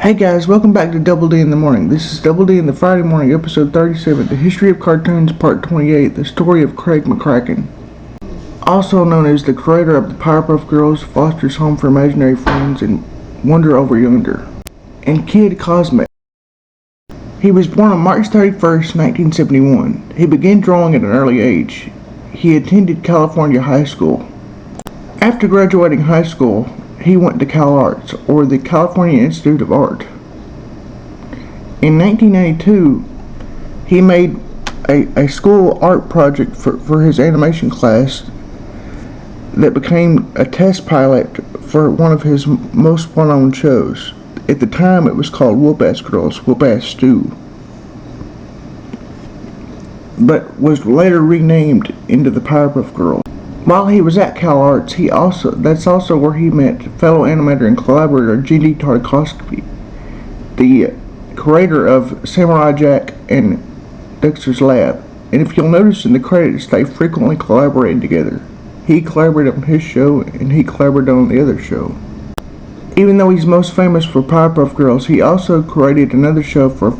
Hey guys, welcome back to Double D in the Morning. This is Double D in the Friday Morning, episode 37, The History of Cartoons, part 28, The Story of Craig Mccracken. Also known as the creator of the Powerpuff Girls, Foster's Home for Imaginary Friends, and Wonder Over Yonder, and Kid Cosmic. He was born on March 31st, 1971. He began drawing at an early age. He attended California High School. After graduating high school, he went to Cal Arts, or the California Institute of Art. In 1992, he made a school art project for his animation class that became a test pilot for one of his most well-known shows. At the time, it was called Whoop-Ass Girls, Whoop-Ass Stew, but was later renamed into the Powerpuff Girls. While he was at Cal Arts, that's also where he met fellow animator and collaborator G.D. Tartakovsky, the creator of Samurai Jack and Dexter's Lab. And if you'll notice in the credits, they frequently collaborated together. He collaborated on his show, and he collaborated on the other show. Even though he's most famous for Powerpuff Girls, he also created another show for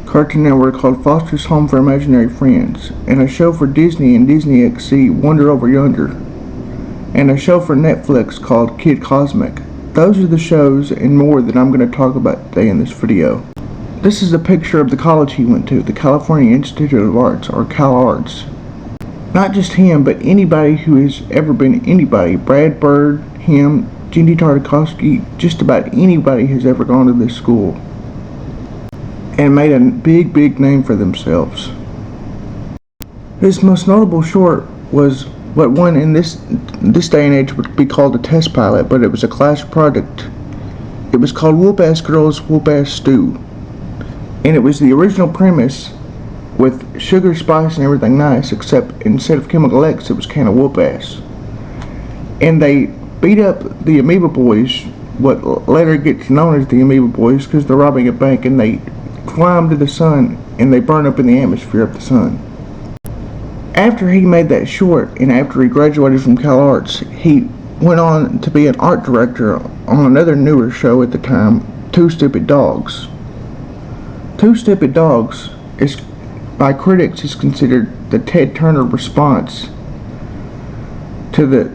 Cartoon Network called Foster's Home for Imaginary Friends, and a show for Disney and Disney XC, Wonder Over Yonder, and a show for Netflix called Kid Cosmic. Those are the shows and more that I'm going to talk about today in this video. This is a picture of the college he went to, the California Institute of Arts, or Cal Arts. Not just him, but anybody who has ever been anybody. Brad Bird, him, G.D. Tartakovsky, just about anybody has ever gone to this school and made a big name for themselves. His most notable short was what one in this day and age would be called a test pilot, but it was a class project. It was called Whoop-Ass Girls, Whoop-Ass Stew, and it was the original premise with sugar, spice, and everything nice, except instead of Chemical X, it was kind of whoop-ass. And they beat up the Amoeba Boys, what later gets known as the Amoeba Boys, because they're robbing a bank, and they climb to the sun and they burn up in the atmosphere of the sun. After he made that short, and after he graduated from Cal Arts, he went on to be an art director on another newer show at the time, Two Stupid Dogs. Two Stupid Dogs is, by critics, is considered the Ted Turner response to the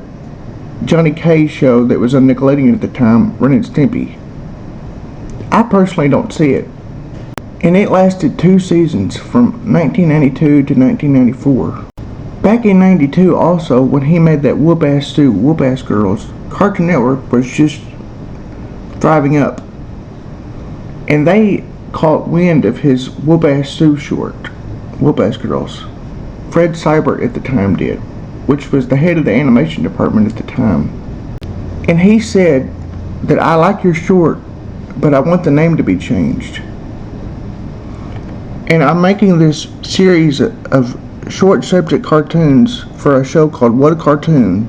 Johnny K show that was on Nickelodeon at the time, Ren and Stimpy. I personally don't see it. And it lasted 2 seasons from 1992 to 1994. Back in 92 also, when he made that Whoop-Ass Stew, Whoop-Ass Girls, Cartoon Network was just thriving up. And they caught wind of his Whoop-Ass Stew short, Whoop-Ass Girls. Fred Seibert at the time did, which was the head of the animation department at the time. And he said that, "I like your short, but I want the name to be changed. And I'm making this series of short subject cartoons for a show called What a Cartoon.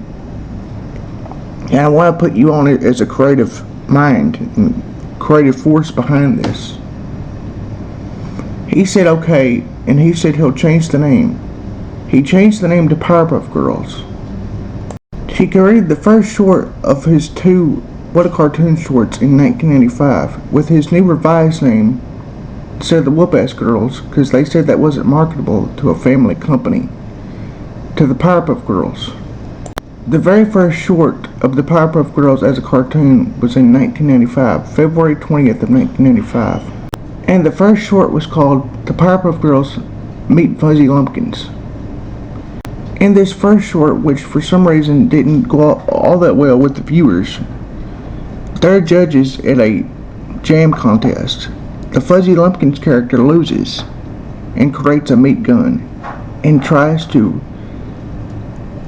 And I want to put you on it as a creative mind and creative force behind this." He said okay, and he said he'll change the name. He changed the name to Powerpuff Girls. He created the first short of his 2 What a Cartoon shorts in 1995 with his new revised name instead of the Whoop-Ass Girls, because they said that wasn't marketable to a family company, to the Powerpuff Girls. The very first short of the Powerpuff Girls as a cartoon was in 1995, February 20th of 1995. And the first short was called The Powerpuff Girls Meet Fuzzy Lumpkins. In this first short, which for some reason didn't go all that well with the viewers, they're judges at a jam contest. The Fuzzy Lumpkins character loses and creates a meat gun and tries to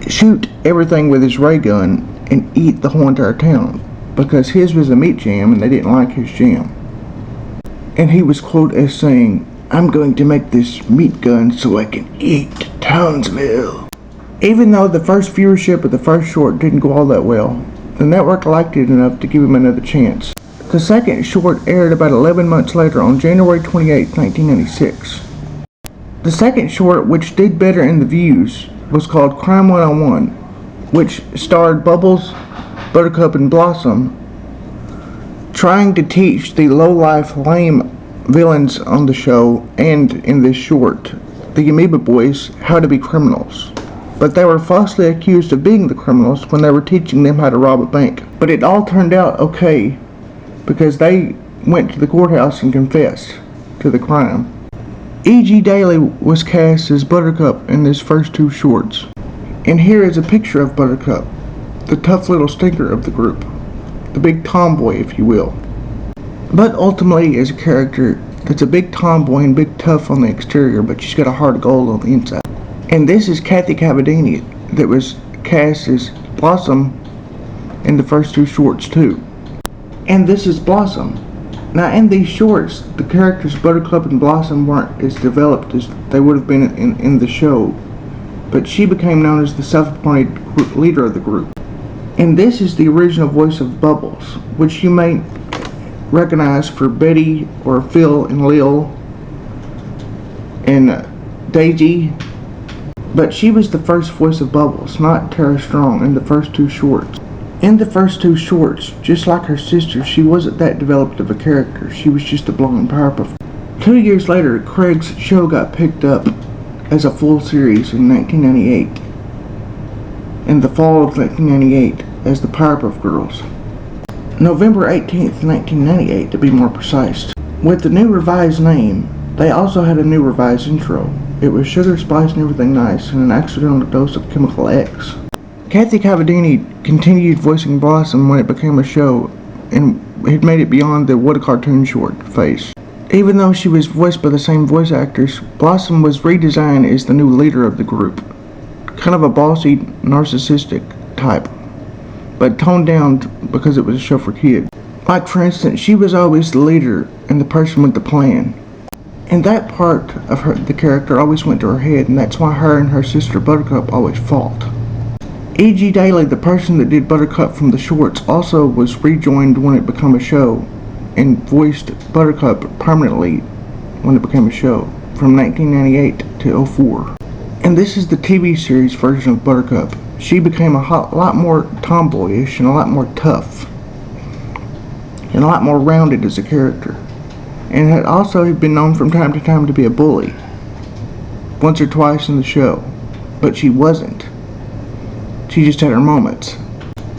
shoot everything with his ray gun and eat the whole entire town because his was a meat jam and they didn't like his jam. And he was quoted as saying, "I'm going to make this meat gun so I can eat Townsville." Even though the first viewership of the first short didn't go all that well, the network liked it enough to give him another chance. The second short aired about 11 months later on January 28, 1996. The second short, which did better in the views, was called Crime 101, which starred Bubbles, Buttercup, and Blossom, trying to teach the low-life, lame villains on the show and in this short, the Amoeba Boys, how to be criminals. But they were falsely accused of being the criminals when they were teaching them how to rob a bank. But it all turned out okay because they went to the courthouse and confessed to the crime. E.G. Daily was cast as Buttercup in his first two shorts. And here is a picture of Buttercup, the tough little stinker of the group, the big tomboy, if you will. But ultimately is a character that's a big tomboy and big tough on the exterior, but she's got a heart of gold on the inside. And this is Kathy Cavadini that was cast as Blossom in the first two shorts too. And this is Blossom. Now in these shorts, the characters Buttercup and Blossom weren't as developed as they would have been in the show, but she became known as the self-appointed leader of the group. And this is the original voice of Bubbles, which you may recognize for Betty or Phil and Lil and Daisy. But she was the first voice of Bubbles, not Tara Strong, in the first two shorts. In the first two shorts, just like her sister, she wasn't that developed of a character. She was just a blonde Powerpuff. 2 years later, Craig's show got picked up as a full series in 1998. In the fall of 1998 as the Powerpuff Girls. November 18th, 1998 to be more precise. With the new revised name, they also had a new revised intro. It was sugar, spice, and everything nice, and an accidental dose of Chemical X. Kathy Cavadini continued voicing Blossom when it became a show, and had made it beyond the what a cartoon short phase. Even though she was voiced by the same voice actors, Blossom was redesigned as the new leader of the group. Kind of a bossy, narcissistic type, but toned down because it was a show for kids. Like for instance, she was always the leader and the person with the plan. And that part of the character always went to her head, and that's why her and her sister Buttercup always fought. E.G. Daily, the person that did Buttercup from the shorts, also was rejoined when it became a show, and voiced Buttercup permanently when it became a show, from 1998 to 2004. And this is the TV series version of Buttercup. She became a lot more tomboyish and a lot more tough, and a lot more rounded as a character. And had also been known from time to time to be a bully, once or twice in the show, but she wasn't. She just had her moments.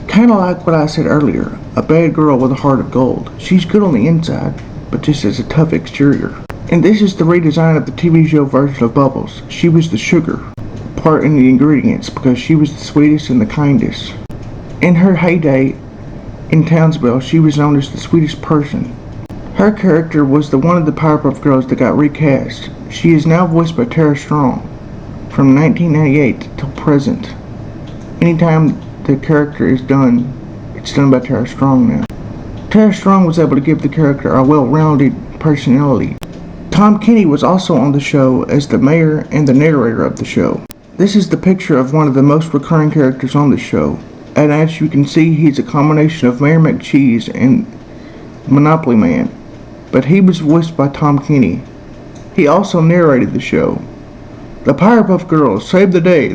Kinda like what I said earlier, a bad girl with a heart of gold. She's good on the inside, but just has a tough exterior. And this is the redesign of the TV show version of Bubbles. She was the sugar part in the ingredients because she was the sweetest and the kindest. In her heyday in Townsville, she was known as the sweetest person. Her character was the one of the Powerpuff Girls that got recast. She is now voiced by Tara Strong from 1998 till present. Anytime the character is done, it's done by Tara Strong now. Tara Strong was able to give the character a well-rounded personality. Tom Kenny was also on the show as the mayor and the narrator of the show. This is the picture of one of the most recurring characters on the show, and as you can see, he's a combination of Mayor McCheese and Monopoly Man, but he was voiced by Tom Kenny. He also narrated the show. The Powerpuff Girls saved the day.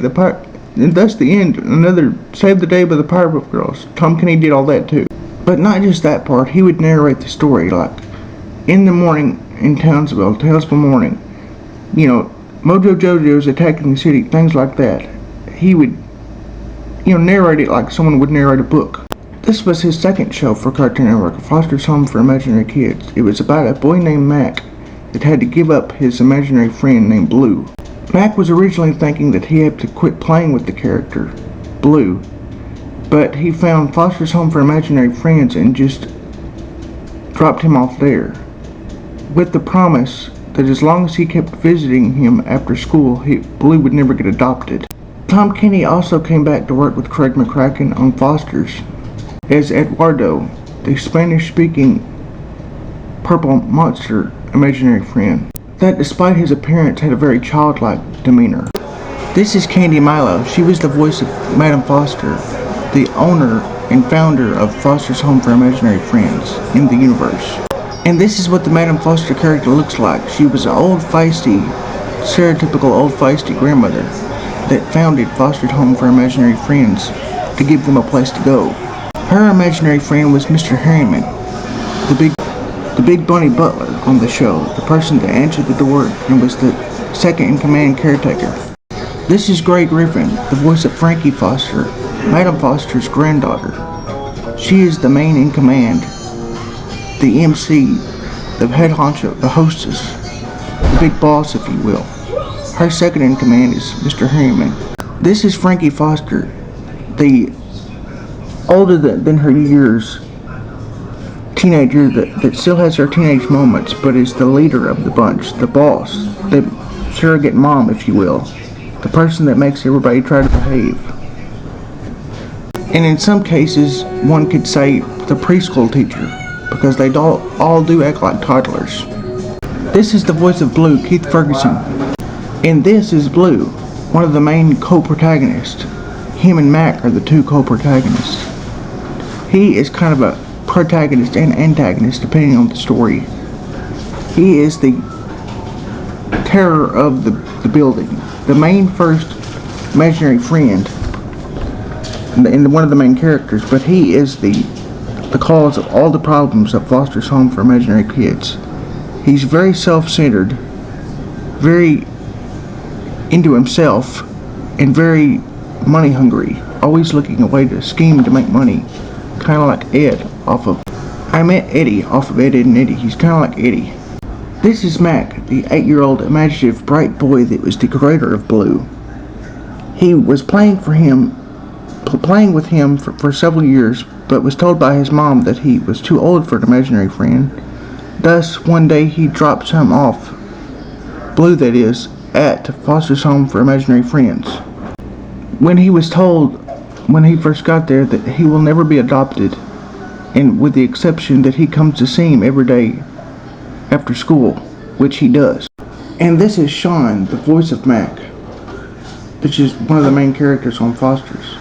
And that's the end. Another Save the Day by the Powerpuff Girls. Tom Kenny did all that too. But not just that part. He would narrate the story, like in the morning in Townsville morning. You know, Mojo Jojo's attacking the city, things like that. He would, narrate it like someone would narrate a book. This was his second show for Cartoon Network, A Foster's Home for Imaginary Kids. It was about a boy named Mac that had to give up his imaginary friend named Blue. Mac was originally thinking that he had to quit playing with the character, Blue, but he found Foster's Home for Imaginary Friends and just dropped him off there, with the promise that as long as he kept visiting him after school, Blue would never get adopted. Tom Kenny also came back to work with Craig Mccracken on Foster's as Eduardo, the Spanish-speaking purple monster imaginary friend, that despite his appearance had a very childlike demeanor. This is Candy Milo. She was the voice of Madam Foster, the owner and founder of Foster's Home for Imaginary Friends in the universe. And this is what the Madam Foster character looks like. She was an old feisty, stereotypical old feisty grandmother that founded Foster's Home for Imaginary Friends to give them a place to go. Her imaginary friend was Mr. Harriman, the big bunny butler on the show, the person that answered the door and was the second-in-command caretaker. This is Grey Griffin, the voice of Frankie Foster, Madam Foster's granddaughter. She is the main in command, the MC, the head honcho, the hostess, the big boss, if you will. Her second in command is Mr. Harriman. This is Frankie Foster, the older than her years teenager that still has her teenage moments, but is the leader of the bunch, the boss, the surrogate mom, if you will, the person that makes everybody try to behave. And in some cases, one could say the preschool teacher, because they all do act like toddlers. This is the voice of Blue, Keith Ferguson. And this is Blue, one of the main co-protagonists. Him and Mac are the two co-protagonists. He is kind of a protagonist and antagonist depending on the story. He is the terror of the building, the main first imaginary friend, and one of the main characters, but he is the cause of all the problems of Foster's Home for Imaginary Kids. He's very self-centered, very into himself, and very money hungry, always looking a way to scheme to make money, kind of like Ed off of Eddie off of Ed, Edd n Eddy. He's kind of like Eddie. This is Mac, the 8-year-old imaginative bright boy that was the creator of Blue. He was playing with him for several years, but was told by his mom that he was too old for an imaginary friend. Thus, one day he drops him off, Blue that is, at Foster's Home for Imaginary Friends. When he was told, when he first got there, that he will never be adopted, and with the exception that he comes to see him every day after school, which he does. And this is Sean, the voice of Mac, which is one of the main characters on Foster's.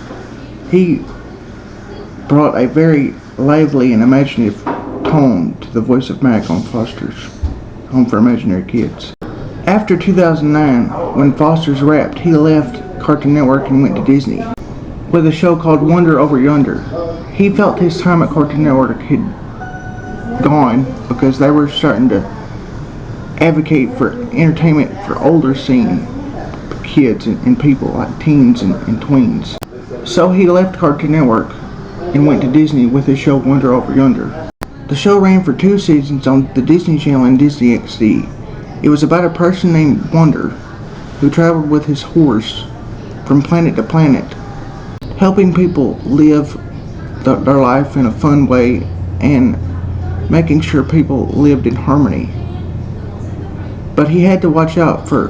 He brought a very lively and imaginative tone to the voice of Mac on Foster's Home for Imaginary Kids. After 2009, when Foster's wrapped, he left Cartoon Network and went to Disney with a show called Wonder Over Yonder. He felt his time at Cartoon Network had gone because they were starting to advocate for entertainment for older scene kids and people like teens and tweens. So he left Cartoon Network and went to Disney with his show Wonder Over Yonder. The show ran for 2 seasons on the Disney Channel and Disney XD. It was about a person named Wonder who traveled with his horse from planet to planet, helping people live their life in a fun way and making sure people lived in harmony. But he had to watch out for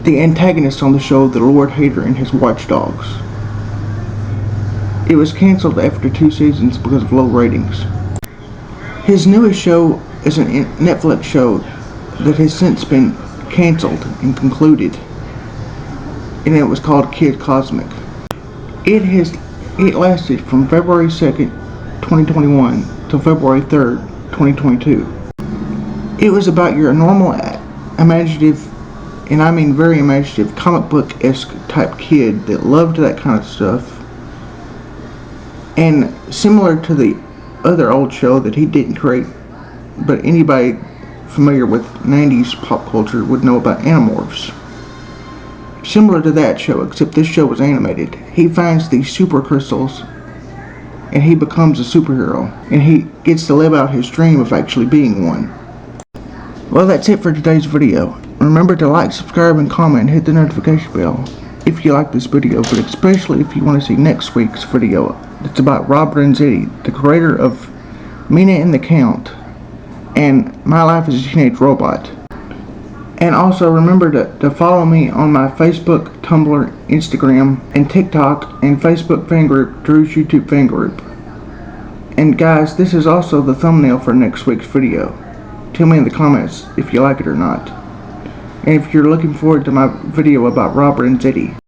the antagonist on the show, the Lord Hater and his watchdogs. It was canceled after 2 seasons because of low ratings. His newest show is a Netflix show that has since been canceled and concluded, and it was called Kid Cosmic. It lasted from February 2nd, 2021 till February 3rd, 2022. It was about your normal imaginative, and I mean very imaginative, comic book-esque type kid that loved that kind of stuff. And similar to the other old show that he didn't create, but anybody familiar with 90s pop culture would know about Animorphs. Similar to that show, except this show was animated. He finds these super crystals and he becomes a superhero, and he gets to live out his dream of actually being one. Well, that's it for today's video. Remember to like, subscribe, and comment, and hit the notification bell if you like this video, but especially if you want to see next week's video. It's about Robert and Zeddy, the creator of Mina and the Count and My Life as a Teenage Robot. And also remember to follow me on my Facebook, Tumblr, Instagram, and TikTok, and Facebook fan group, Drew's YouTube fan group. And guys, this is also the thumbnail for next week's video. Tell me in the comments if you like it or not. And if you're looking forward to my video about Robert and Zeddy.